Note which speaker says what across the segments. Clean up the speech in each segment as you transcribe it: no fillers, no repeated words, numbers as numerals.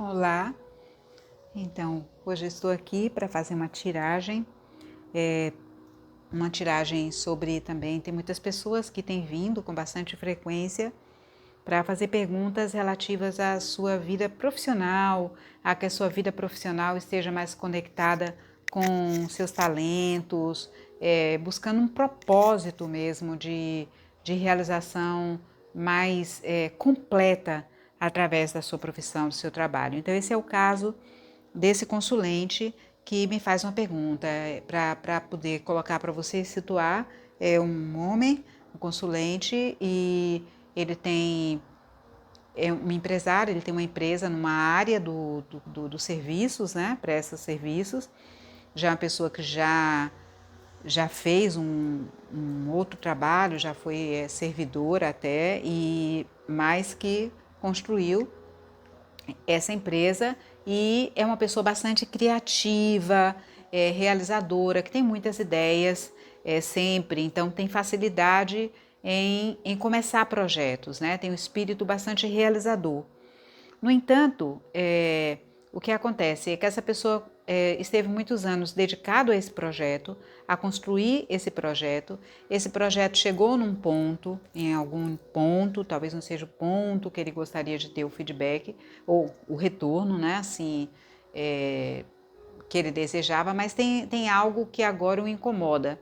Speaker 1: Olá, então hoje eu estou aqui para fazer uma tiragem sobre também, tem muitas pessoas que têm vindo com bastante frequência para fazer perguntas relativas à sua vida profissional, a que a sua vida profissional esteja mais conectada com seus talentos, buscando um propósito mesmo de realização mais completa através da sua profissão, do seu trabalho. Então esse é o caso desse consulente que me faz uma pergunta para poder colocar para você situar. É um homem, um consulente, e ele é um empresário, ele tem uma empresa numa área dos serviços, né? Presta serviços. Já é uma pessoa que já fez um outro trabalho, já foi servidor até, e mais que construiu essa empresa, e é uma pessoa bastante criativa, realizadora, que tem muitas ideias sempre, então tem facilidade em começar projetos, né? Tem um espírito bastante realizador. No entanto, o que acontece é que essa pessoa esteve muitos anos dedicado a esse projeto, a construir esse projeto. Esse projeto chegou num ponto, em algum ponto, talvez não seja o ponto que ele gostaria de ter o feedback ou o retorno, né? Assim, que ele desejava, mas tem algo que agora o incomoda.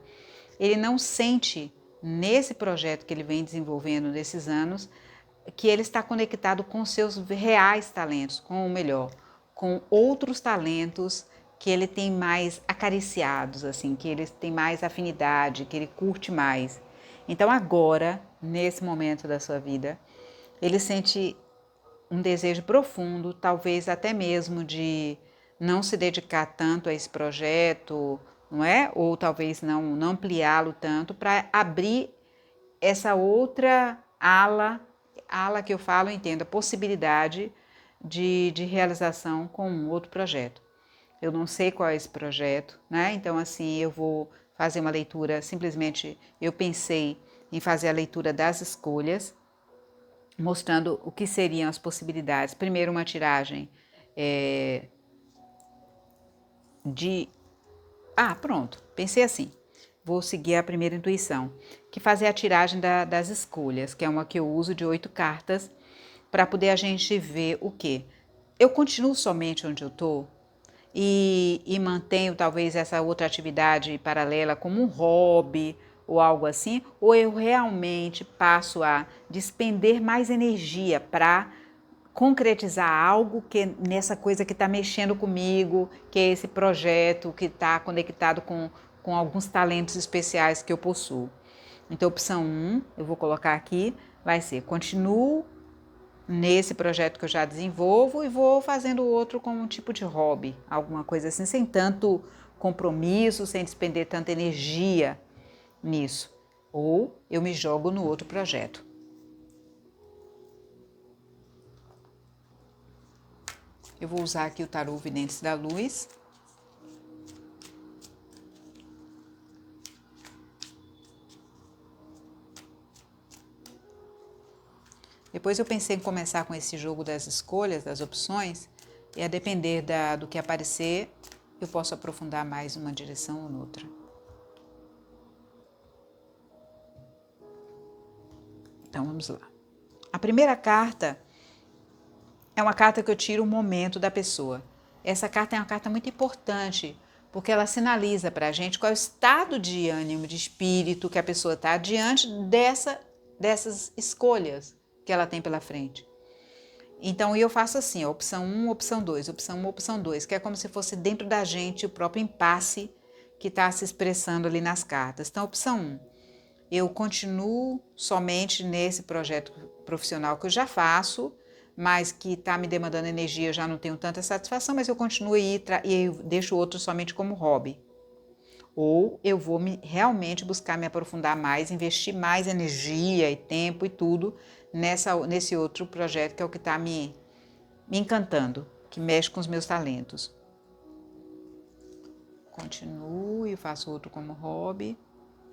Speaker 1: Ele não sente nesse projeto que ele vem desenvolvendo nesses anos que ele está conectado com seus reais talentos, com o melhor, com outros talentos que ele tem mais acariciados, assim, que ele tem mais afinidade, que ele curte mais. Então agora, nesse momento da sua vida, ele sente um desejo profundo, talvez até mesmo de não se dedicar tanto a esse projeto, não é? Ou talvez não ampliá-lo tanto para abrir essa outra ala que eu falo, entenda, possibilidade de realização com um outro projeto. Eu não sei qual é esse projeto, né? Então, assim, eu vou fazer uma leitura, simplesmente eu pensei em fazer a leitura das escolhas, mostrando o que seriam as possibilidades. Primeiro, uma tiragem de. Ah, pronto, pensei assim. Vou seguir a primeira intuição, que fazer a tiragem das escolhas, que é uma que eu uso de 8 cartas, para poder a gente ver o quê? Eu continuo somente onde eu estou e mantenho talvez essa outra atividade paralela como um hobby ou algo assim, ou eu realmente passo a despender mais energia para concretizar algo que nessa coisa que está mexendo comigo, que é esse projeto que está conectado com alguns talentos especiais que eu possuo. Então, opção 1, eu vou colocar aqui, vai ser: continuo nesse projeto que eu já desenvolvo e vou fazendo outro como um tipo de hobby, alguma coisa assim, sem tanto compromisso, sem despender tanta energia nisso. Ou eu me jogo no outro projeto. Eu vou usar aqui o tarô Videntes da Luz. Depois eu pensei em começar com esse jogo das escolhas, das opções, e a depender do que aparecer, eu posso aprofundar mais uma direção ou noutra. Então vamos lá. A primeira carta é uma carta que eu tiro o momento da pessoa. Essa carta é uma carta muito importante, porque ela sinaliza para a gente qual é o estado de ânimo, de espírito que a pessoa está diante dessas escolhas que ela tem pela frente. Então eu faço assim, opção 1, opção 2, opção 1, opção 2, que é como se fosse dentro da gente o próprio impasse que está se expressando ali nas cartas. Então, opção 1, eu continuo somente nesse projeto profissional que eu já faço, mas que está me demandando energia, eu já não tenho tanta satisfação, mas eu continuo e eu deixo o outro somente como hobby. Ou eu vou realmente buscar me aprofundar mais, investir mais energia e tempo e tudo nesse outro projeto que é o que está me encantando, que mexe com os meus talentos. Continuo e faço outro como hobby,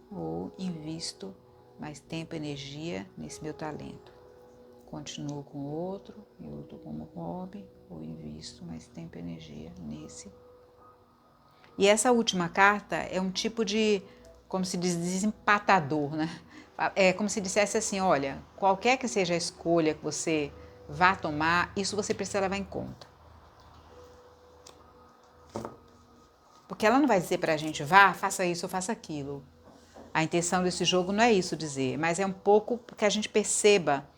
Speaker 1: ou invisto mais tempo e energia nesse meu talento. continuo com outro, e outro como hobby, ou invisto mais tempo e energia nesse. E essa última carta é um tipo de, como se diz, desempatador, né? É como se dissesse assim, olha, qualquer que seja a escolha que você vá tomar, isso você precisa levar em conta. Porque ela não vai dizer pra gente, vá, faça isso ou faça aquilo. A intenção desse jogo não é isso dizer, mas é um pouco que a gente perceba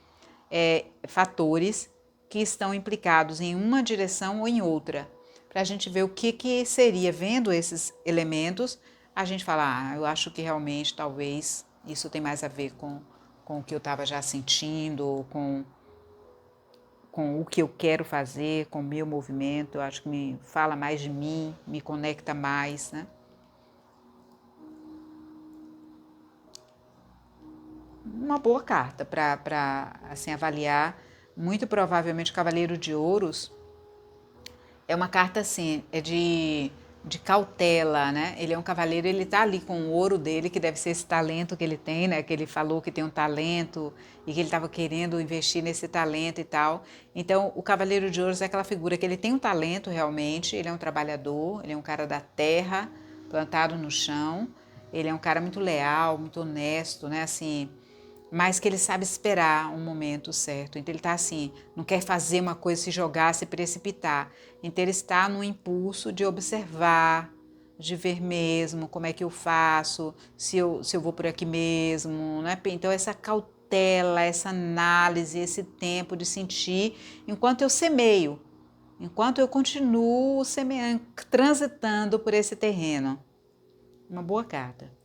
Speaker 1: fatores que estão implicados em uma direção ou em outra, para a gente ver o que seria, vendo esses elementos, a gente falar, eu acho que realmente talvez isso tem mais a ver com o que eu estava já sentindo, com o que eu quero fazer, com o meu movimento, eu acho que me fala mais de mim, me conecta mais, né? Uma boa carta para assim, avaliar. Muito provavelmente o Cavaleiro de Ouros é uma carta assim, é de cautela, né? Ele é um cavaleiro, ele tá ali com o ouro dele, que deve ser esse talento que ele tem, né? Que ele falou que tem um talento e que ele estava querendo investir nesse talento e tal. Então, o Cavaleiro de Ouros é aquela figura que ele tem um talento realmente, ele é um trabalhador, ele é um cara da terra, plantado no chão, ele é um cara muito leal, muito honesto, né? Assim, mas que ele sabe esperar um momento certo. Então ele está assim, não quer fazer uma coisa, se jogar, se precipitar. Então ele está no impulso de observar, de ver mesmo como é que eu faço, se eu vou por aqui mesmo, né? Então essa cautela, essa análise, esse tempo de sentir, enquanto eu semeio, enquanto eu continuo semeando, transitando por esse terreno. Uma boa carta.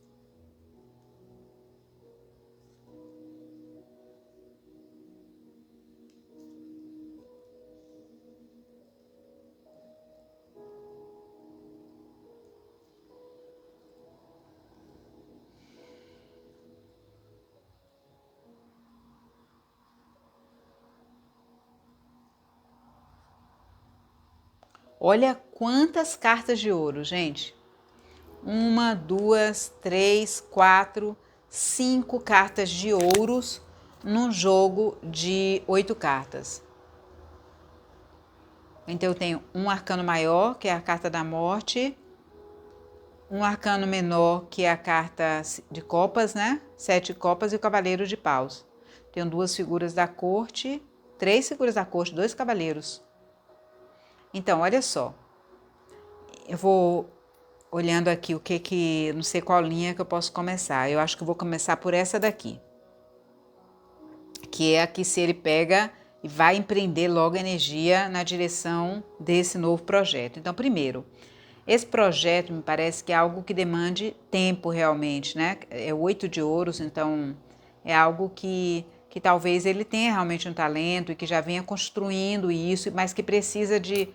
Speaker 1: Olha quantas cartas de ouro, gente. Uma, duas, três, quatro, 5 cartas de ouros num jogo de 8 cartas. Então eu tenho um arcano maior, que é a carta da morte, um arcano menor, que é a carta de copas, né? 7 copas e o cavaleiro de paus. Tenho 2 figuras da corte, 3 figuras da corte, 2 cavaleiros. Então, olha só. Eu vou olhando aqui não sei qual linha que eu posso começar. Eu acho que eu vou começar por essa daqui. Que é a que se ele pega e vai empreender logo energia na direção desse novo projeto. Então, primeiro, esse projeto me parece que é algo que demande tempo realmente, né? É o 8 de ouros, então é algo que talvez ele tenha realmente um talento e que já venha construindo isso, mas que precisa de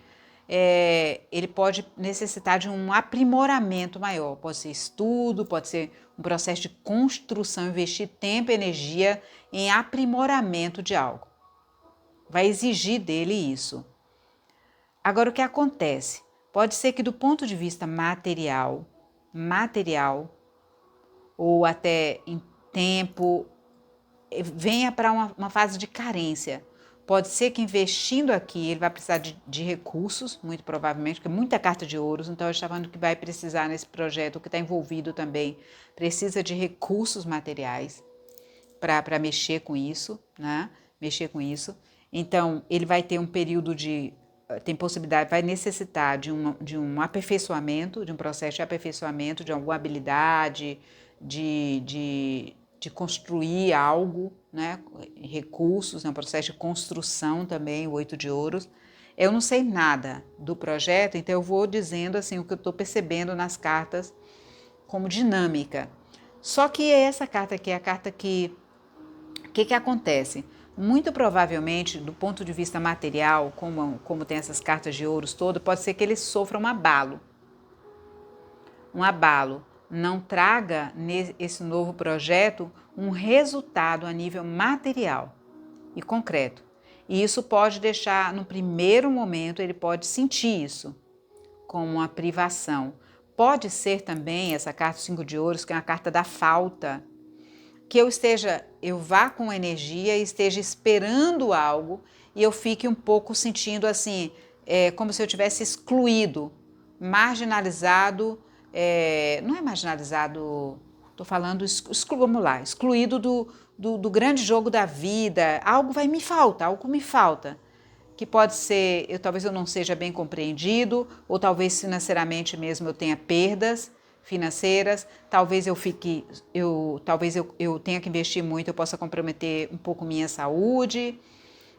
Speaker 1: ele pode necessitar de um aprimoramento maior. Pode ser estudo, pode ser um processo de construção, investir tempo e energia em aprimoramento de algo. Vai exigir dele isso. Agora, o que acontece? Pode ser que do ponto de vista material, ou até em tempo, venha para uma fase de carência. Pode ser que investindo aqui ele vai precisar de recursos, muito provavelmente, porque é muita carta de ouros, então eu estou falando que vai precisar nesse projeto, o que está envolvido também, precisa de recursos materiais para mexer com isso, né? Mexer com isso. Então, ele vai ter um período tem possibilidade, vai necessitar de um aperfeiçoamento, de um processo de aperfeiçoamento, de alguma habilidade, de construir algo, né? Recursos, é um processo de construção também, o 8 de ouros. Eu não sei nada do projeto, então eu vou dizendo assim o que eu estou percebendo nas cartas como dinâmica. Só que essa carta aqui é a carta que o que acontece? Muito provavelmente, do ponto de vista material, como tem essas cartas de ouros todas, pode ser que ele sofra um abalo. Um abalo não traga nesse novo projeto um resultado a nível material e concreto. E isso pode deixar, no primeiro momento, ele pode sentir isso como uma privação. Pode ser também essa carta 5 de ouros, que é uma carta da falta. que eu vá com energia e esteja esperando algo e eu fique um pouco sentindo assim, como se eu tivesse excluído, marginalizado, não é marginalizado, estou falando, vamos lá, excluído do grande jogo da vida, algo me falta, que pode ser, talvez eu não seja bem compreendido, ou talvez financeiramente mesmo eu tenha perdas financeiras, talvez eu tenha que investir muito, eu possa comprometer um pouco minha saúde,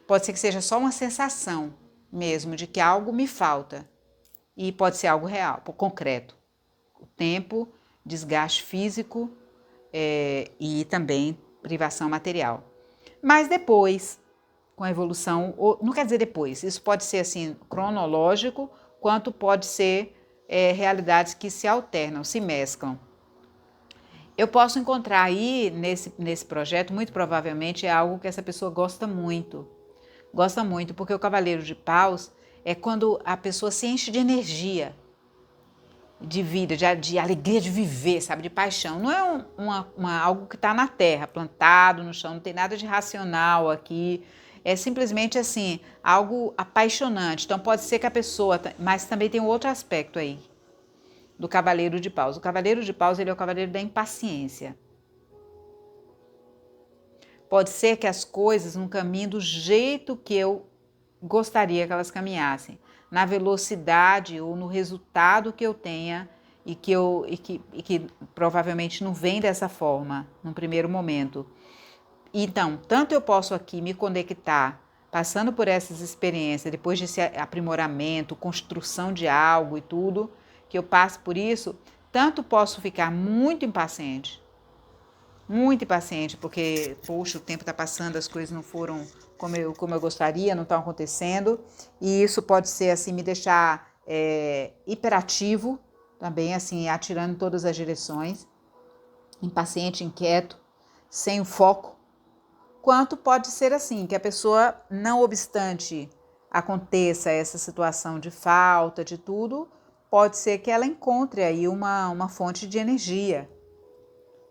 Speaker 1: pode ser que seja só uma sensação mesmo de que algo me falta, e pode ser algo real, concreto, o tempo, desgaste físico e também privação material. Mas depois, com a evolução, não quer dizer depois, isso pode ser assim cronológico, quanto pode ser realidades que se alternam, se mesclam. Eu posso encontrar aí nesse projeto, muito provavelmente é algo que essa pessoa gosta muito, porque o cavaleiro de paus é quando a pessoa se enche de energia, de vida, de alegria de viver, sabe, de paixão. Não é algo que está na terra, plantado no chão, não tem nada de racional aqui. É simplesmente assim, algo apaixonante. Então pode ser que a pessoa, mas também tem um outro aspecto aí do cavaleiro de paus. O cavaleiro de paus, ele é o cavaleiro da impaciência. Pode ser que as coisas não caminhem do jeito que eu gostaria que elas caminhassem, na velocidade ou no resultado que eu tenha e que provavelmente não vem dessa forma no primeiro momento. Então, tanto eu posso aqui me conectar, passando por essas experiências, depois desse aprimoramento, construção de algo e tudo, que eu passo por isso, tanto posso ficar muito impaciente, porque, poxa, o tempo está passando, as coisas não foram como eu gostaria, não estão acontecendo, e isso pode ser, assim, me deixar hiperativo, também, assim, atirando em todas as direções, impaciente, inquieto, sem o foco, quanto pode ser assim, que a pessoa, não obstante aconteça essa situação de falta, de tudo, pode ser que ela encontre aí uma fonte de energia,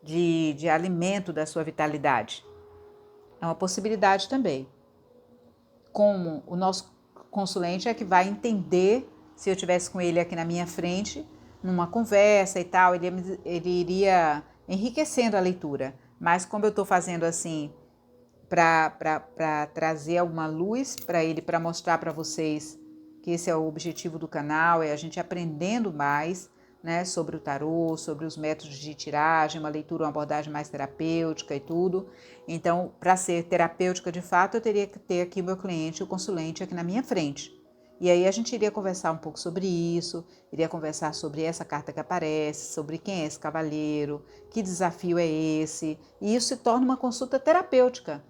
Speaker 1: de alimento da sua vitalidade. É uma possibilidade também. Como o nosso consulente é que vai entender, se eu estivesse com ele aqui na minha frente, numa conversa e tal, ele iria enriquecendo a leitura. Mas como eu estou fazendo assim, para trazer alguma luz para ele, para mostrar para vocês que esse é o objetivo do canal, é a gente aprendendo mais, né, sobre o tarô, sobre os métodos de tiragem, uma leitura, uma abordagem mais terapêutica e tudo. Então, para ser terapêutica de fato, eu teria que ter aqui o meu cliente, o consulente, aqui na minha frente. E aí a gente iria conversar um pouco sobre isso, iria conversar sobre essa carta que aparece, sobre quem é esse cavaleiro, que desafio é esse, e isso se torna uma consulta terapêutica,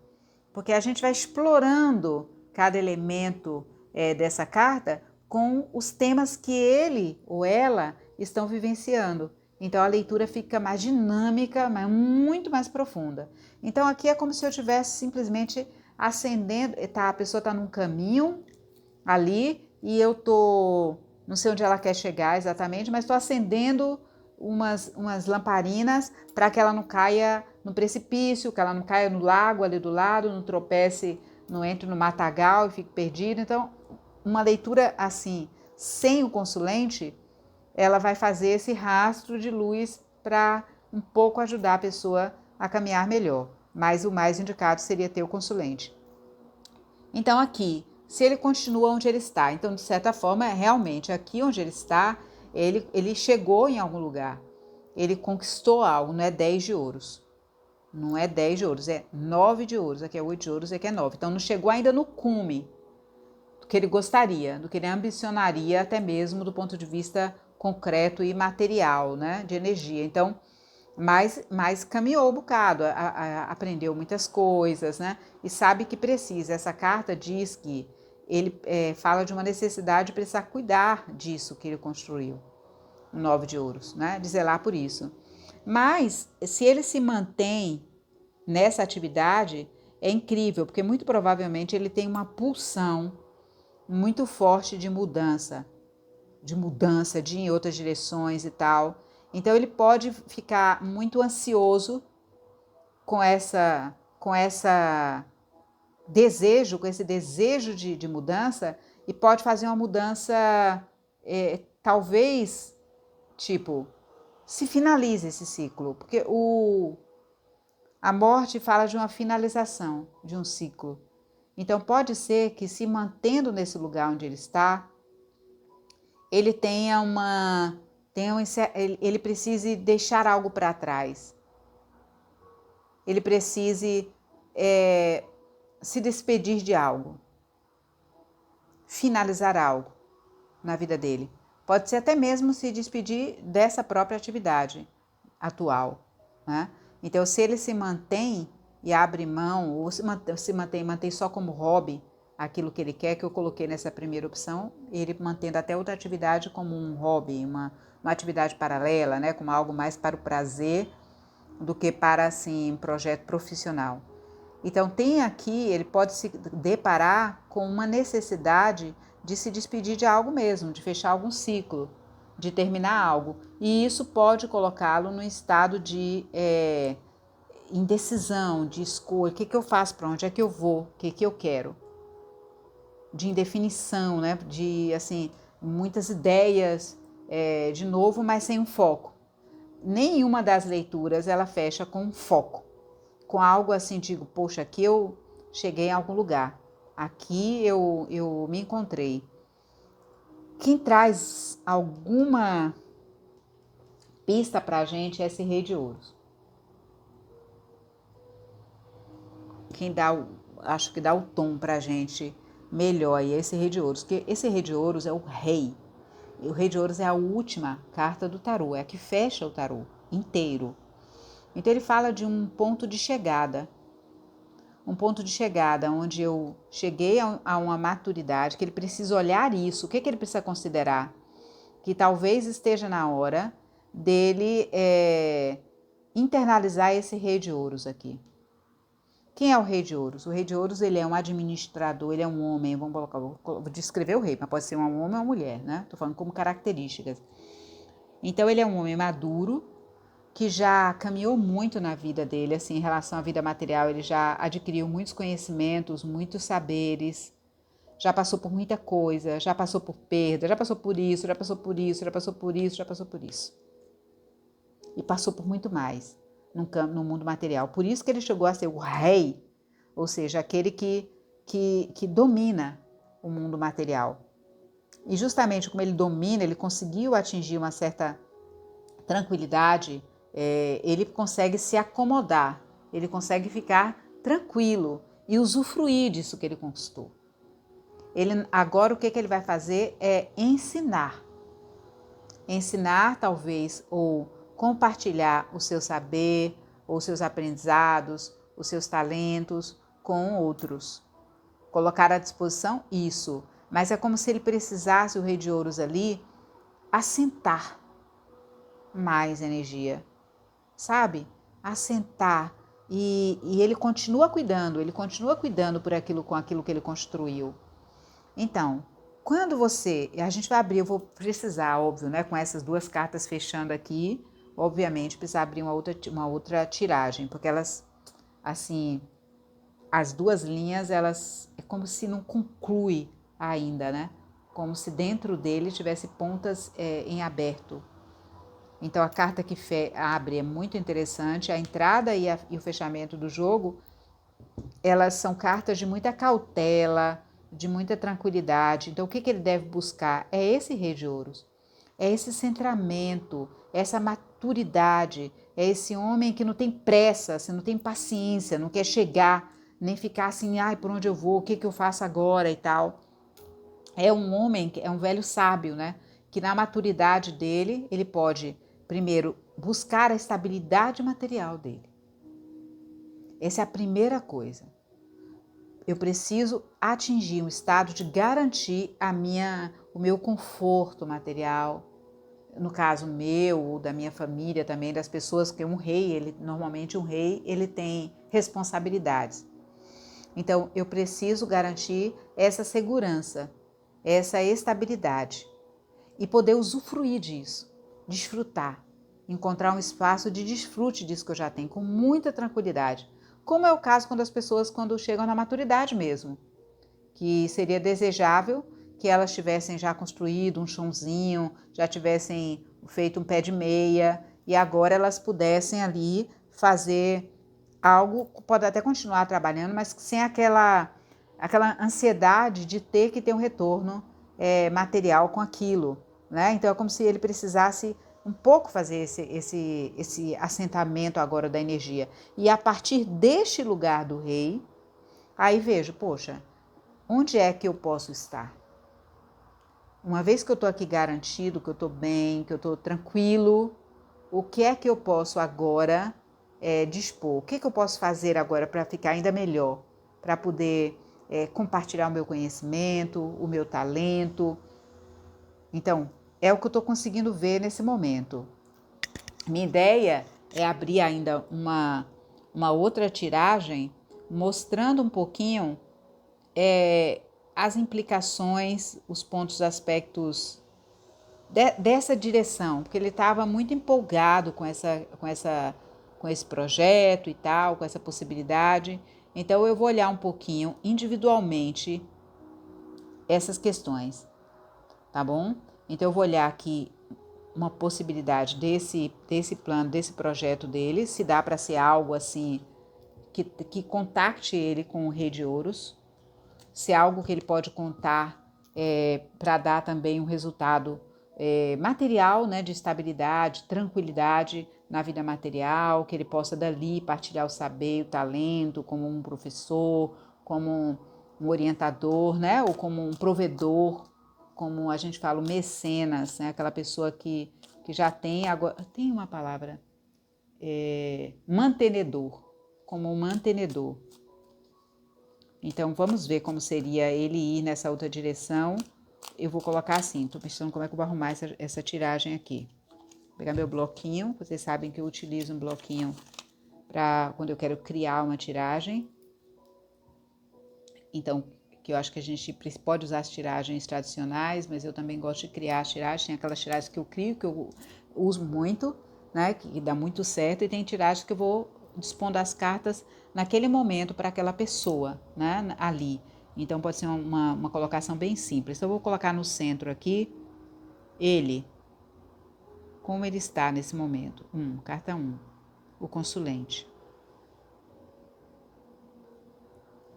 Speaker 1: porque a gente vai explorando cada elemento dessa carta com os temas que ele ou ela estão vivenciando. Então a leitura fica mais dinâmica, mas muito mais profunda. Então aqui é como se eu estivesse simplesmente acendendo, a pessoa está num caminho ali e eu não sei onde ela quer chegar exatamente, mas estou acendendo umas lamparinas para que ela não caia no precipício, que ela não caia no lago ali do lado, não tropece, não entre no matagal e fique perdida. Então, uma leitura assim, sem o consulente, ela vai fazer esse rastro de luz para um pouco ajudar a pessoa a caminhar melhor. Mas o mais indicado seria ter o consulente. Então aqui, se ele continua onde ele está, então de certa forma, realmente aqui onde ele está, ele chegou em algum lugar, ele conquistou algo, não é 10 de ouros. Não é 10 de ouros, é 9 de ouros, aqui é 8 de ouros, aqui é 9. Então não chegou ainda no cume do que ele gostaria, do que ele ambicionaria, até mesmo do ponto de vista concreto e material, né, de energia. Então, mas caminhou um bocado, aprendeu muitas coisas, né, e sabe que precisa. Essa carta diz que ele fala de uma necessidade de precisar cuidar disso que ele construiu, o 9 de ouros, né, de zelar por isso. Mas, se ele se mantém nessa atividade, é incrível, porque muito provavelmente ele tem uma pulsão muito forte de mudança, de ir em outras direções e tal. Então, ele pode ficar muito ansioso com esse desejo de mudança, e pode fazer uma mudança, talvez, tipo, se finalize esse ciclo, porque a morte fala de uma finalização de um ciclo. Então pode ser que, se mantendo nesse lugar onde ele está, ele ele precise deixar algo para trás. Ele precise se despedir de algo, finalizar algo na vida dele. Pode ser até mesmo se despedir dessa própria atividade atual, né? Então, se ele se mantém e abre mão, ou mantém só como hobby aquilo que ele quer, que eu coloquei nessa primeira opção, ele mantendo até outra atividade como um hobby, uma atividade paralela, né? Como algo mais para o prazer do que para, assim, um projeto profissional. Então, ele pode se deparar com uma necessidade de se despedir de algo mesmo, de fechar algum ciclo, de terminar algo. E isso pode colocá-lo num estado de indecisão, de escolha. O que eu faço? Para onde é que eu vou? O que eu quero? De indefinição, né? De, assim, muitas ideias, de novo, mas sem um foco. Nenhuma das leituras ela fecha com um foco, com algo assim, digo, poxa, aqui eu cheguei em algum lugar, aqui eu me encontrei. Quem traz alguma pista para a gente é esse Rei de Ouros. Quem acho que dá o tom para a gente melhor é esse Rei de Ouros, porque esse Rei de Ouros é o rei. E o Rei de Ouros é a última carta do tarô, é a que fecha o tarô inteiro. Então ele fala de um ponto de chegada. Um ponto de chegada onde eu cheguei a uma maturidade, que ele precisa olhar isso. O que ele precisa considerar? Que talvez esteja na hora dele internalizar esse Rei de Ouros aqui. Quem é o Rei de Ouros? O Rei de Ouros, ele é um administrador, ele é um homem, vou descrever o rei, mas pode ser um homem ou uma mulher, né? Estou falando como características. Então ele é um homem maduro, que já caminhou muito na vida dele, assim, em relação à vida material. Ele já adquiriu muitos conhecimentos, muitos saberes, já passou por muita coisa, já passou por perda, já passou por isso, já passou por isso, já passou por isso, já passou por isso. E passou por muito mais no mundo material. Por isso que ele chegou a ser o rei, ou seja, aquele que domina o mundo material. E justamente como ele domina, ele conseguiu atingir uma certa tranquilidade, ele consegue se acomodar, ele consegue ficar tranquilo e usufruir disso que ele conquistou. Agora o que ele vai fazer é ensinar. Ensinar, talvez, ou compartilhar o seu saber, ou seus aprendizados, os seus talentos com outros. Colocar à disposição isso. Mas é como se ele precisasse, o Rei de Ouros ali, assentar mais energia, sabe? Assentar. E ele continua cuidando por aquilo, com aquilo que ele construiu. Então, quando a gente vai abrir, eu vou precisar, óbvio, né, com essas duas cartas fechando aqui, obviamente precisar abrir uma outra tiragem, porque elas, assim, as duas linhas, elas é como se não conclui ainda, né? Como se dentro dele tivesse pontas em aberto. Então a carta que abre é muito interessante, a entrada e o fechamento do jogo, elas são cartas de muita cautela, de muita tranquilidade. Então o que ele deve buscar? É esse Rei de Ouros, é esse centramento, essa maturidade, é esse homem que não tem pressa, você não tem paciência, não quer chegar, nem ficar assim, ai, por onde eu vou, o que eu faço agora e tal. É um homem, é um velho sábio, né? Que na maturidade dele, ele pode, primeiro, buscar a estabilidade material dele. Essa é a primeira coisa. Eu preciso atingir um estado de garantir o meu conforto material, no caso meu, ou da minha família também, das pessoas, que normalmente um rei, ele tem responsabilidades. Então, eu preciso garantir essa segurança, essa estabilidade e poder usufruir disso, desfrutar. encontrar um espaço de desfrute disso que eu já tenho, com muita tranquilidade. Como é o caso quando as pessoas, quando chegam na maturidade mesmo, que seria desejável que elas tivessem já construído um chãozinho, já tivessem feito um pé de meia, e agora elas pudessem ali fazer algo, pode até continuar trabalhando, mas sem aquela ansiedade de ter que ter um retorno material com aquilo, né? Então é como se ele precisasse um pouco fazer esse assentamento agora da energia. E a partir deste lugar do rei, aí vejo, poxa, onde é que eu posso estar? Uma vez que eu estou aqui garantido, que eu estou bem, que eu estou tranquilo, o que é que eu posso agora dispor? O que é que eu posso fazer agora para ficar ainda melhor? Para poder compartilhar o meu conhecimento, o meu talento. Então, é o que eu estou conseguindo ver nesse momento. Minha ideia é abrir ainda uma outra tiragem, mostrando um pouquinho as implicações, os pontos, aspectos dessa direção, porque ele estava muito empolgado com esse projeto e tal, com essa possibilidade. Então eu vou olhar um pouquinho individualmente essas questões, tá bom? Então eu vou olhar aqui uma possibilidade desse plano, desse projeto dele, se dá para ser algo assim que contacte ele com o Rei de Ouros, se é algo que ele pode contar para dar também um resultado material, né, de estabilidade, tranquilidade na vida material, que ele possa dali partilhar o saber, o talento, como um professor, como um orientador, né, ou como um provedor, como a gente fala, o mecenas, né, aquela pessoa que já tem, agora tem uma palavra, mantenedor, como um mantenedor. Então, vamos ver como seria ele ir nessa outra direção. Eu vou colocar assim, estou pensando como é que eu vou arrumar essa tiragem aqui. Vou pegar meu bloquinho, vocês sabem que eu utilizo um bloquinho para quando eu quero criar uma tiragem. Então, que eu acho que a gente pode usar as tiragens tradicionais, mas eu também gosto de criar as tiragens. Tem aquelas tiragens que eu crio, que eu uso muito, né, que dá muito certo, e tem tiragens que eu vou dispondo as cartas naquele momento para aquela pessoa, né, ali. Então pode ser uma colocação bem simples. Então eu vou colocar no centro aqui, ele, como ele está nesse momento. Carta 1, o consulente.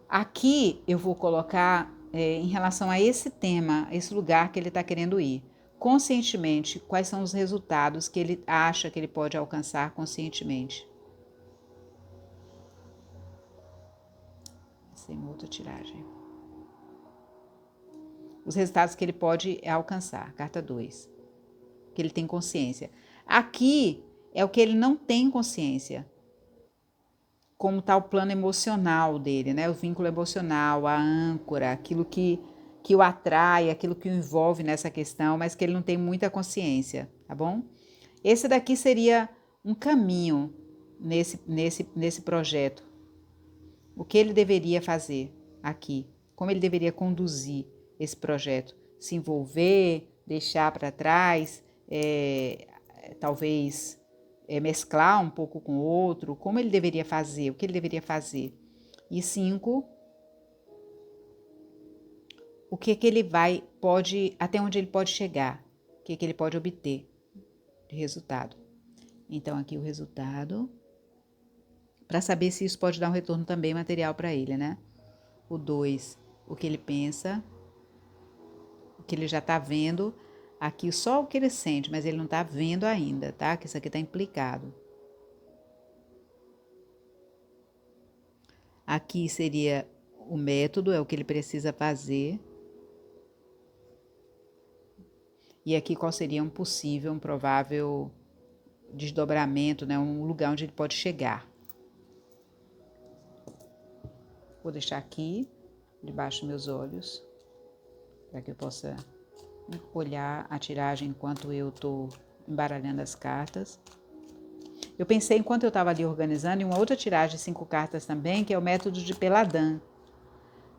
Speaker 1: Aqui eu vou colocar em relação a esse tema, esse lugar que ele está querendo ir. Conscientemente, quais são os resultados que ele acha que ele pode alcançar conscientemente. Sem outra tiragem. Os resultados que ele pode alcançar. Carta 2. Que ele tem consciência. Aqui é o que ele não tem consciência. Como está o plano emocional dele, né? O vínculo emocional, a âncora, aquilo que o atrai, aquilo que o envolve nessa questão, mas que ele não tem muita consciência, tá bom? Esse daqui seria um caminho nesse projeto. O que ele deveria fazer aqui? Como ele deveria conduzir esse projeto? Se envolver, deixar para trás, talvez mesclar um pouco com o outro? Como ele deveria fazer? O que ele deveria fazer? E 5, o que ele pode, até onde ele pode chegar? O que ele pode obter de resultado? Então, aqui o resultado, para saber se isso pode dar um retorno também material para ele, né? O 2, o que ele pensa, o que ele já está vendo, aqui só o que ele sente, mas ele não está vendo ainda, tá? Que isso aqui está implicado. Aqui seria o método, é o que ele precisa fazer. E aqui qual seria um possível, um provável desdobramento, né? Um lugar onde ele pode chegar. Vou deixar aqui, debaixo dos meus olhos, para que eu possa olhar a tiragem enquanto eu estou embaralhando as cartas. Eu pensei, enquanto eu estava ali organizando, em uma outra tiragem de 5 cartas também, que é o método de Peladan.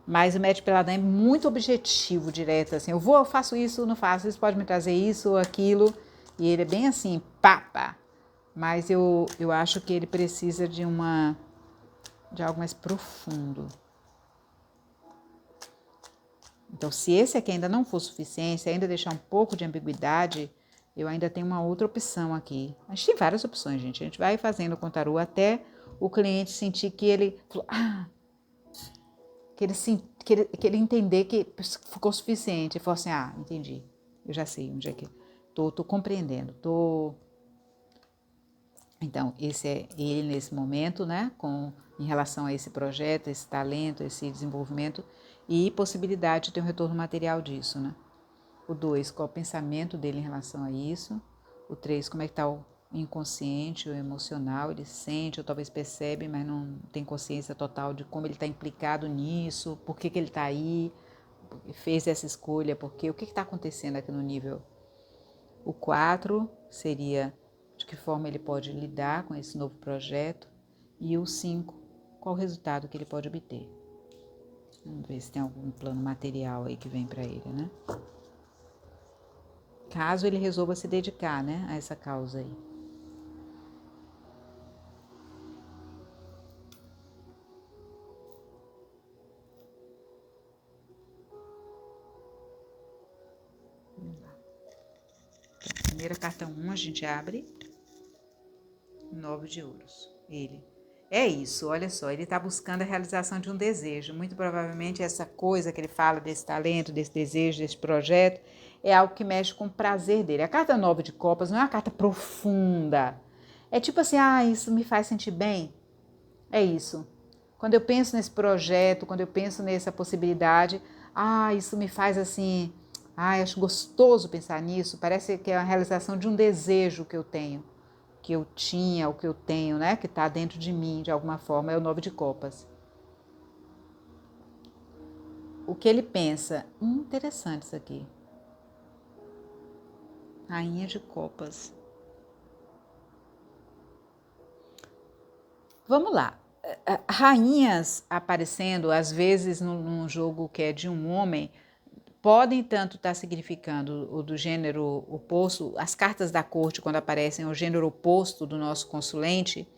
Speaker 1: Mas o método de Peladan é muito objetivo, direto, assim, eu faço isso, não faço, isso pode me trazer isso ou aquilo. E ele é bem assim, pá. mas eu acho que ele precisa de algo mais profundo. Então, se esse aqui ainda não for suficiente, se ainda deixar um pouco de ambiguidade, eu ainda tenho uma outra opção aqui. A gente tem várias opções, gente. A gente vai fazendo com o tarô até o cliente sentir que ele falou, que ele entender que ficou suficiente. Ele falou assim, entendi. Eu já sei onde é que... Tô compreendendo. Então, esse é ele nesse momento, né? Em relação a esse projeto, esse talento, esse desenvolvimento e possibilidade de ter um retorno material disso, né? O 2, qual é o pensamento dele em relação a isso? O 3, como é que está o inconsciente, o emocional, ele sente ou talvez percebe, mas não tem consciência total de como ele está implicado nisso, por que ele está aí, fez essa escolha, porque o que está acontecendo aqui no nível? O 4 seria de que forma ele pode lidar com esse novo projeto e o 5, qual o resultado que ele pode obter. Vamos ver se tem algum plano material aí que vem para ele, né? Caso ele resolva se dedicar, né, a essa causa aí. Vamos lá. Então, primeira carta 1, a gente abre. 9 de ouros. Ele. É isso, olha só, ele está buscando a realização de um desejo. Muito provavelmente essa coisa que ele fala desse talento, desse desejo, desse projeto, é algo que mexe com o prazer dele. A carta 9 de copas não é uma carta profunda. É tipo assim, isso me faz sentir bem. É isso. Quando eu penso nesse projeto, quando eu penso nessa possibilidade, isso me faz assim, acho gostoso pensar nisso. Parece que é a realização de um desejo que eu tenho. Que eu tinha, o que eu tenho, né? Que está dentro de mim, de alguma forma, é o 9 de copas. O que ele pensa? Interessante isso aqui. Rainha de copas. Vamos lá. Rainhas aparecendo, às vezes, num jogo que é de um homem, podem tanto estar significando o do gênero oposto, as cartas da corte, quando aparecem, o gênero oposto do nosso consulente,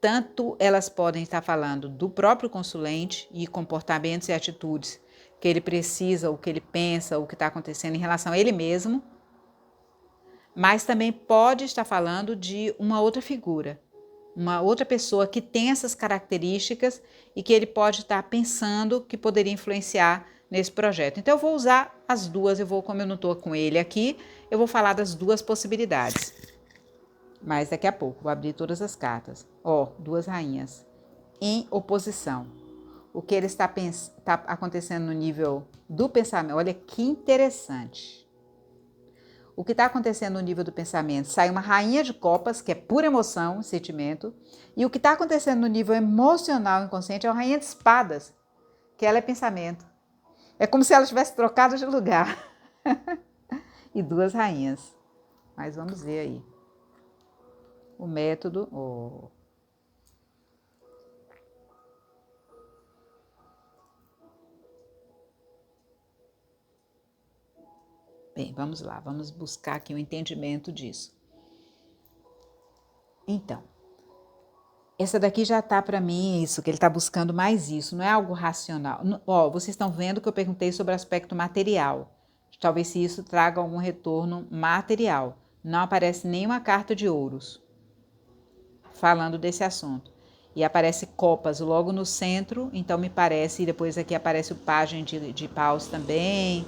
Speaker 1: tanto elas podem estar falando do próprio consulente e comportamentos e atitudes que ele precisa, o que ele pensa, o que está acontecendo em relação a ele mesmo, mas também pode estar falando de uma outra figura, uma outra pessoa que tem essas características e que ele pode estar pensando que poderia influenciar nesse projeto. Então eu vou usar as duas, como eu não estou com ele aqui, eu vou falar das duas possibilidades. Mas daqui a pouco, vou abrir todas as cartas. Duas rainhas em oposição. O que ele está acontecendo no nível do pensamento. Olha que interessante. O que está acontecendo no nível do pensamento? Sai uma rainha de copas, que é pura emoção, sentimento. E o que está acontecendo no nível emocional, inconsciente, é uma rainha de espadas, que ela é pensamento. É como se ela tivesse trocado de lugar. E duas rainhas. Mas vamos ver aí. O método... Bem, vamos lá, vamos buscar aqui o entendimento disso. Então, essa daqui já tá para mim isso, que ele tá buscando mais isso, não é algo racional. Vocês estão vendo que eu perguntei sobre o aspecto material. Talvez se isso traga algum retorno material. Não aparece nenhuma carta de ouros falando desse assunto. E aparece copas logo no centro, então me parece, e depois aqui aparece o pajem de paus também.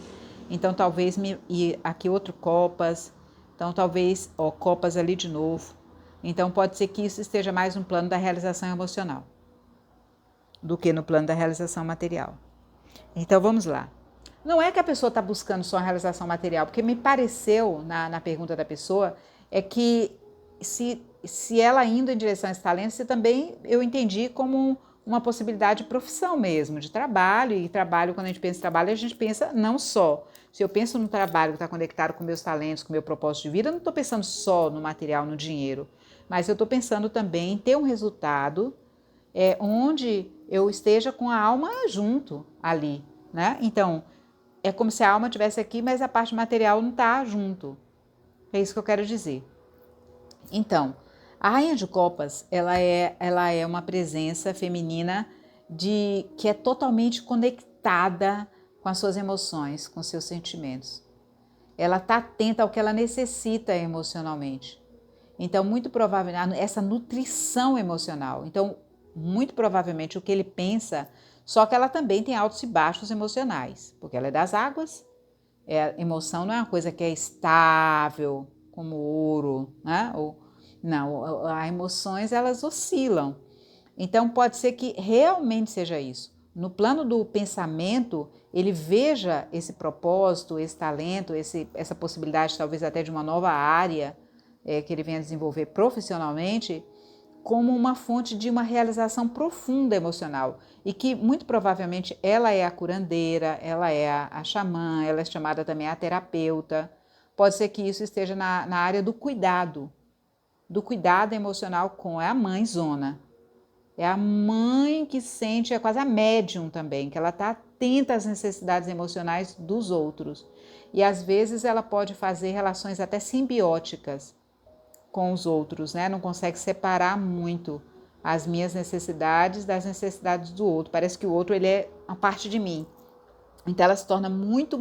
Speaker 1: Então talvez, e aqui outro copas, então talvez, copas ali de novo. Então pode ser que isso esteja mais no plano da realização emocional do que no plano da realização material. Então vamos lá. Não é que a pessoa está buscando só a realização material, porque me pareceu, na pergunta da pessoa, é que se ela indo em direção a esse talento, você também, eu entendi como uma possibilidade de profissão mesmo, de trabalho, e trabalho, quando a gente pensa em trabalho, a gente pensa não só. Se eu penso no trabalho que está conectado com meus talentos, com meu propósito de vida, eu não estou pensando só no material, no dinheiro, mas eu estou pensando também em ter um resultado onde eu esteja com a alma junto ali, né? Então, é como se a alma estivesse aqui, mas a parte material não está junto. É isso que eu quero dizer. Então, A Rainha de Copas, ela é uma presença feminina que é totalmente conectada com as suas emoções, com seus sentimentos. Ela está atenta ao que ela necessita emocionalmente. Então, muito provavelmente, essa nutrição emocional. Então, muito provavelmente o que ele pensa, só que ela também tem altos e baixos emocionais, porque ela é das águas. Emoção não é uma coisa que é estável, como ouro, né? Não, as emoções elas oscilam. Então pode ser que realmente seja isso. No plano do pensamento, ele veja esse propósito, esse talento, essa possibilidade talvez até de uma nova área que ele venha desenvolver profissionalmente, como uma fonte de uma realização profunda emocional e que muito provavelmente ela é a curandeira, ela é a xamã, ela é chamada também a terapeuta. Pode ser que isso esteja na área do cuidado emocional com a mãezona. É a mãe que sente, é quase a médium também, que ela está atenta às necessidades emocionais dos outros. E às vezes ela pode fazer relações até simbióticas com os outros, né? Não consegue separar muito as minhas necessidades das necessidades do outro. Parece que o outro ele é uma parte de mim. Então ela se torna muito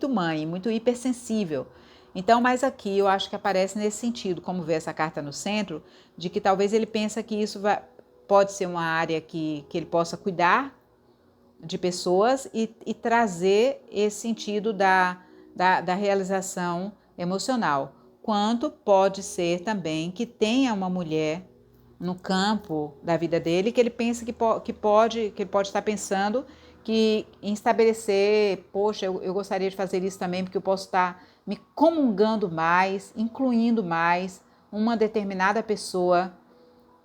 Speaker 1: mãe, muito hipersensível. Então, mas aqui eu acho que aparece nesse sentido, como vê essa carta no centro, de que talvez ele pensa que isso pode ser uma área que ele possa cuidar de pessoas e trazer esse sentido da realização emocional. Quanto pode ser também que tenha uma mulher no campo da vida dele que ele pensa que ele pode estar pensando que em estabelecer, poxa, eu gostaria de fazer isso também porque eu posso estar me comungando mais, incluindo mais uma determinada pessoa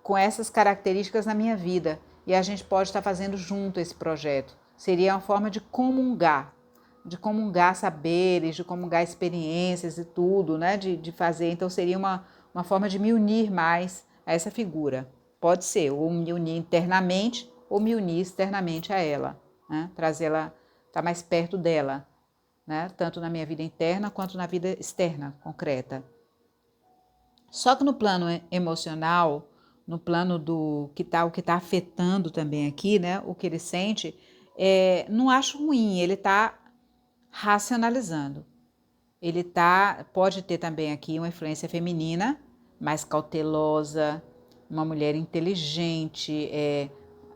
Speaker 1: com essas características na minha vida e a gente pode estar fazendo junto esse projeto. Seria uma forma de comungar saberes, de comungar experiências e tudo, né? De fazer. Então seria uma forma de me unir mais a essa figura. Pode ser, ou me unir internamente ou me unir externamente a ela, né? Trazê-la, estar mais perto dela, né? Tanto na minha vida interna quanto na vida externa, concreta. Só que no plano emocional, no plano do o que está afetando também aqui, né? O que ele sente, não acho ruim, ele está racionalizando. Pode ter também aqui uma influência feminina, mais cautelosa, uma mulher inteligente,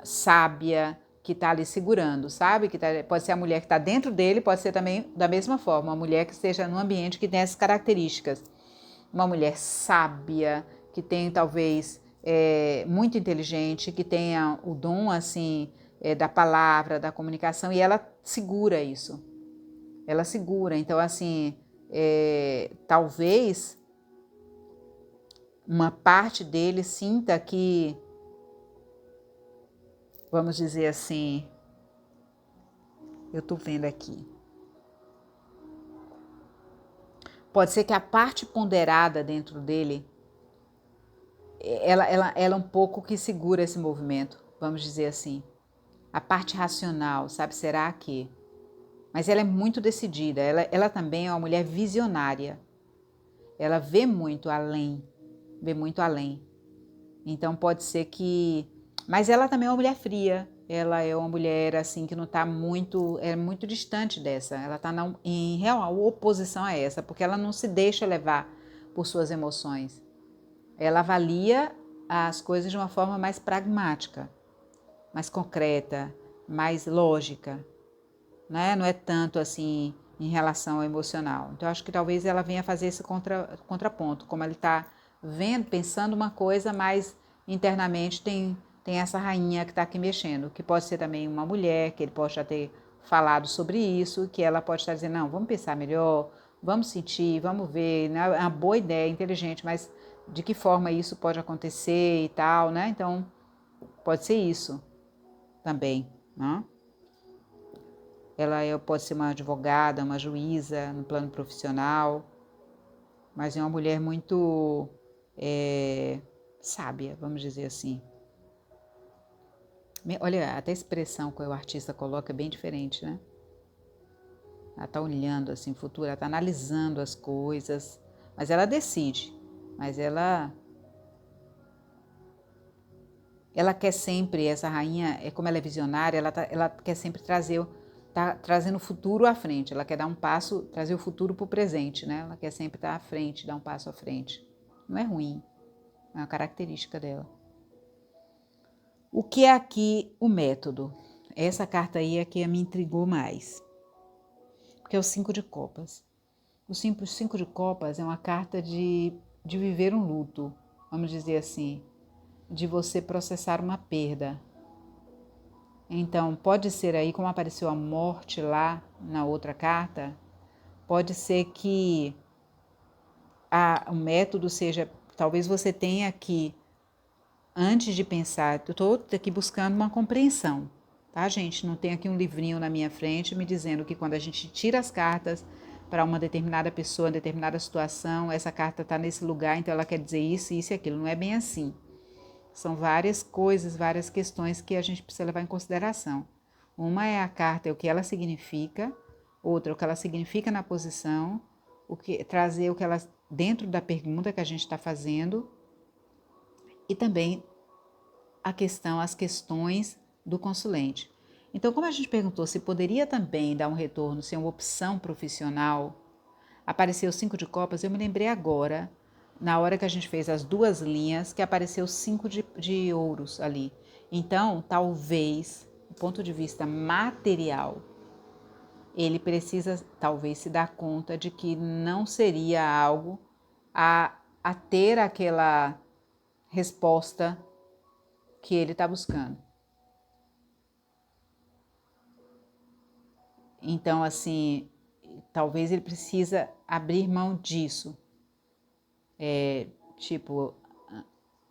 Speaker 1: sábia, que está ali segurando, sabe? Pode ser a mulher que está dentro dele, pode ser também da mesma forma, uma mulher que esteja num ambiente que tem essas características. Uma mulher sábia, que tem talvez muito inteligente, que tenha o dom assim da palavra, da comunicação, e ela segura isso. Ela segura, então assim, talvez uma parte dele sinta que, vamos dizer assim, eu estou vendo aqui, pode ser que a parte ponderada dentro dele, ela um pouco que segura esse movimento, vamos dizer assim. A parte racional, sabe, será que? Mas ela é muito decidida, ela também é uma mulher visionária. Ela vê muito além, vê muito além. Então pode ser que... Mas ela também é uma mulher fria, ela é uma mulher assim que não está muito... É muito distante dessa, ela está em real oposição a essa, porque ela não se deixa levar por suas emoções. Ela avalia as coisas de uma forma mais pragmática, mais concreta, mais lógica, né? Não é tanto assim em relação ao emocional. Então, acho que talvez ela venha fazer esse contraponto, como ele está vendo, pensando uma coisa, mas internamente tem essa rainha que está aqui mexendo, que pode ser também uma mulher, que ele pode já ter falado sobre isso, que ela pode estar dizendo, não, vamos pensar melhor, vamos sentir, vamos ver, né? É uma boa ideia, inteligente, mas de que forma isso pode acontecer e tal, né? Então, pode ser isso também, né? Ela pode ser uma advogada, uma juíza no plano profissional, mas é uma mulher muito sábia, vamos dizer assim. Olha, até a expressão que o artista coloca é bem diferente, né? Ela está olhando assim, futuro, ela está analisando as coisas, mas ela decide, mas ela ela quer sempre, essa rainha, como ela é visionária, ela quer sempre tá trazendo o futuro à frente, ela quer dar um passo, trazer o futuro para o presente, né? Ela quer sempre estar à frente, dar um passo à frente. Não é ruim, é uma característica dela. O que é aqui o método? Essa carta aí é que me intrigou mais, porque é o 5 de copas. O 5 de copas é uma carta de viver um luto, vamos dizer assim, de você processar uma perda. Então, pode ser aí, como apareceu a morte lá na outra carta, pode ser que o método seja, talvez você tenha que, antes de pensar, eu estou aqui buscando uma compreensão, tá, gente? Não tem aqui um livrinho na minha frente me dizendo que quando a gente tira as cartas para uma determinada pessoa, determinada situação, essa carta está nesse lugar, então ela quer dizer isso, isso e aquilo. Não é bem assim. São várias coisas, várias questões que a gente precisa levar em consideração. Uma é a carta, é o que ela significa, outra, o que ela significa na posição, trazer o que ela, dentro da pergunta que a gente está fazendo, e também as questões do consulente. Então, como a gente perguntou se poderia também dar um retorno, ser uma opção profissional, apareceu o 5 de copas, eu me lembrei agora, na hora que a gente fez as duas linhas, que apareceu 5 de ouros ali. Então, talvez, do ponto de vista material, ele precisa talvez se dar conta de que não seria algo a ter aquela resposta que ele está buscando. Então, assim, talvez ele precisa abrir mão disso. Tipo,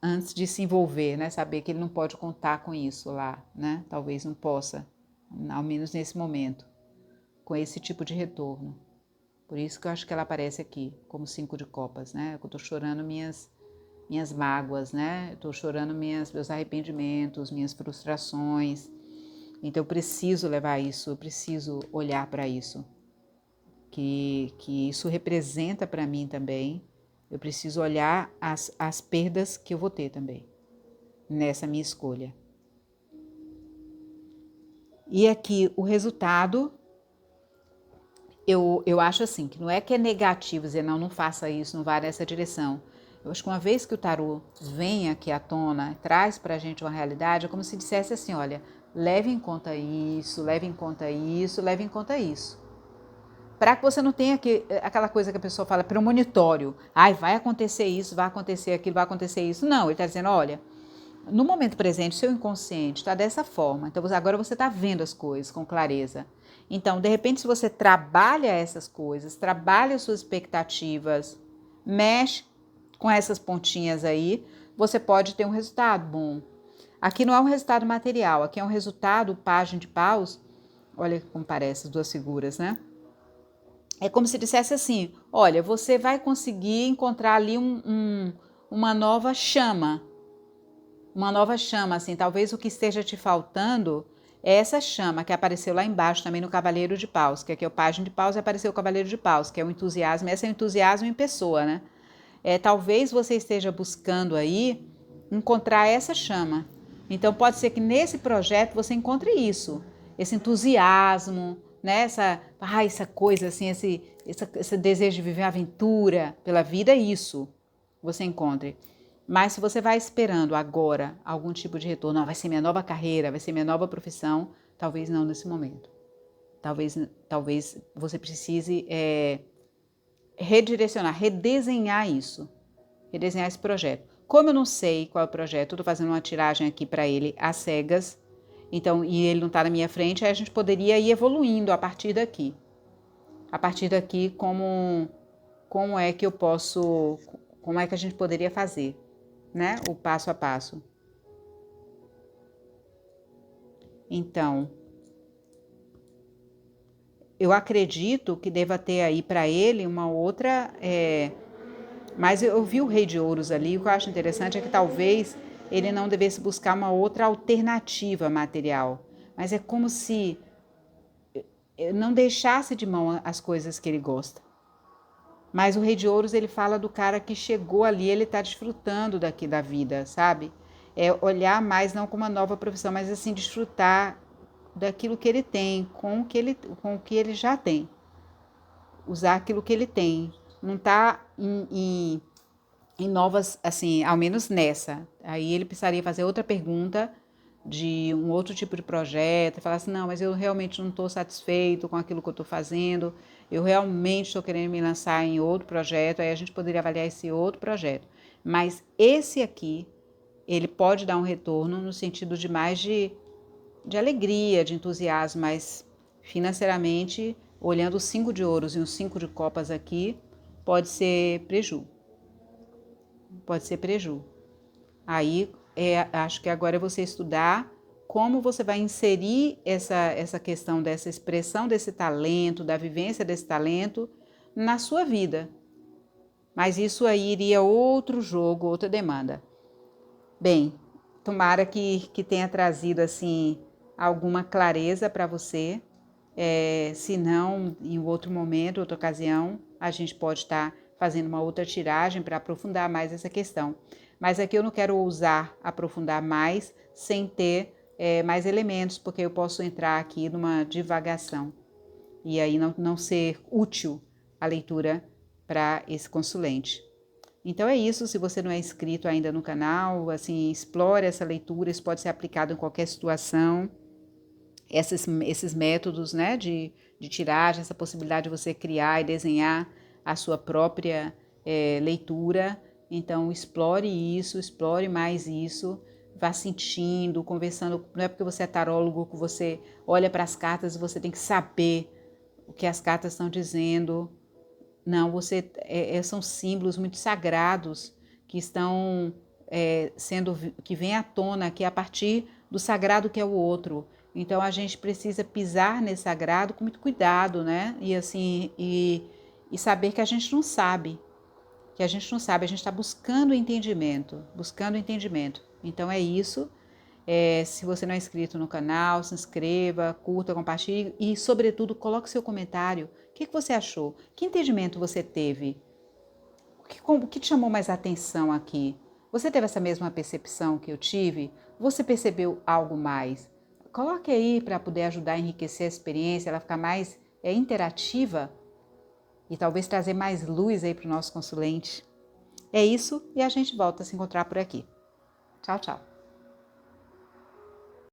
Speaker 1: antes de se envolver, né? Saber que ele não pode contar com isso lá, né? Talvez não possa, ao menos nesse momento, com esse tipo de retorno. Por isso que eu acho que ela aparece aqui, como 5 de copas, né? Eu tô chorando minhas mágoas, né? Eu tô chorando meus arrependimentos, minhas frustrações. Então eu preciso levar isso, eu preciso olhar para isso. Que isso representa para mim também. Eu preciso olhar as perdas que eu vou ter também, nessa minha escolha. E aqui o resultado, eu acho assim, que não é que é negativo, dizer não faça isso, não vá nessa direção. Eu acho que uma vez que o tarô vem aqui à tona, traz pra gente uma realidade, é como se dissesse assim, olha, leve em conta isso, leve em conta isso, leve em conta isso. Para que você não tenha aquela coisa que a pessoa fala, premonitório. Ai, vai acontecer isso, vai acontecer aquilo, vai acontecer isso. Não, ele está dizendo, olha, no momento presente, seu inconsciente está dessa forma. Então, agora você está vendo as coisas com clareza. Então, de repente, se você trabalha essas coisas, trabalha as suas expectativas, mexe com essas pontinhas aí, você pode ter um resultado bom. Aqui não é um resultado material, aqui é um resultado, página de paus. Olha como parece as duas figuras, né? É como se dissesse assim, olha, você vai conseguir encontrar ali uma nova chama. Uma nova chama, assim, talvez o que esteja te faltando é essa chama que apareceu lá embaixo também no Cavaleiro de Paus, que aqui é o Página de Paus e apareceu o Cavaleiro de Paus, que é o entusiasmo, esse é o entusiasmo em pessoa, né? Talvez você esteja buscando aí encontrar essa chama. Então pode ser que nesse projeto você encontre isso, esse entusiasmo, né? Essa coisa assim, esse desejo de viver aventura pela vida, isso você encontre. Mas se você vai esperando agora algum tipo de retorno, não, vai ser minha nova carreira, vai ser minha nova profissão, talvez não nesse momento. Talvez você precise redirecionar, redesenhar esse projeto. Como eu não sei qual é o projeto, eu estou fazendo uma tiragem aqui para ele às cegas, então, e ele não está na minha frente, aí a gente poderia ir evoluindo a partir daqui. A partir daqui, como é que eu posso, como é que a gente poderia fazer, né? O passo a passo. Então, eu acredito que deva ter aí para ele uma outra... Mas eu vi o Rei de Ouros ali, o que eu acho interessante é que talvez ele não devesse buscar uma outra alternativa material. Mas é como se não deixasse de mão as coisas que ele gosta. Mas o Rei de Ouros, ele fala do cara que chegou ali, ele está desfrutando daqui da vida, sabe? É olhar mais não como uma nova profissão, mas assim, desfrutar daquilo que ele tem, com o que ele já tem. Usar aquilo que ele tem. Não tá em novas, assim, ao menos nessa. Aí ele precisaria fazer outra pergunta de um outro tipo de projeto, e falar assim, não, mas eu realmente não estou satisfeito com aquilo que eu estou fazendo, eu realmente estou querendo me lançar em outro projeto, aí a gente poderia avaliar esse outro projeto. Mas esse aqui, ele pode dar um retorno no sentido de mais de alegria, de entusiasmo, mas financeiramente, olhando os 5 de ouros e os 5 de copas aqui, pode ser preju. Pode ser preju. Aí, acho que agora é você estudar como você vai inserir essa questão dessa expressão desse talento, da vivência desse talento na sua vida. Mas isso aí iria outro jogo, outra demanda. Bem, tomara que tenha trazido assim alguma clareza para você. Se não, em outro momento, outra ocasião, a gente pode estar fazendo uma outra tiragem para aprofundar mais essa questão. Mas aqui eu não quero ousar aprofundar mais sem ter mais elementos, porque eu posso entrar aqui numa divagação e aí não ser útil a leitura para esse consulente. Então é isso, se você não é inscrito ainda no canal, assim, explore essa leitura, isso pode ser aplicado em qualquer situação. Esses métodos, né, de tiragem, essa possibilidade de você criar e desenhar a sua própria leitura. Então, explore isso, explore mais isso, vá sentindo, conversando. Não é porque você é tarólogo que você olha para as cartas e você tem que saber o que as cartas estão dizendo. Não, são símbolos muito sagrados que estão que vêm à tona aqui a partir do sagrado que é o outro. Então a gente precisa pisar nesse sagrado com muito cuidado, né? E assim, e saber que a gente não sabe, a gente está buscando entendimento, buscando entendimento. Então é isso. Se você não é inscrito no canal, se inscreva, curta, compartilhe e, sobretudo, coloque seu comentário. O que você achou? Que entendimento você teve? O que te chamou mais atenção aqui? Você teve essa mesma percepção que eu tive? Você percebeu algo mais? Coloque aí para poder ajudar a enriquecer a experiência, ela ficar mais interativa e talvez trazer mais luz aí para o nosso consulente. É isso e a gente volta a se encontrar por aqui. Tchau, tchau.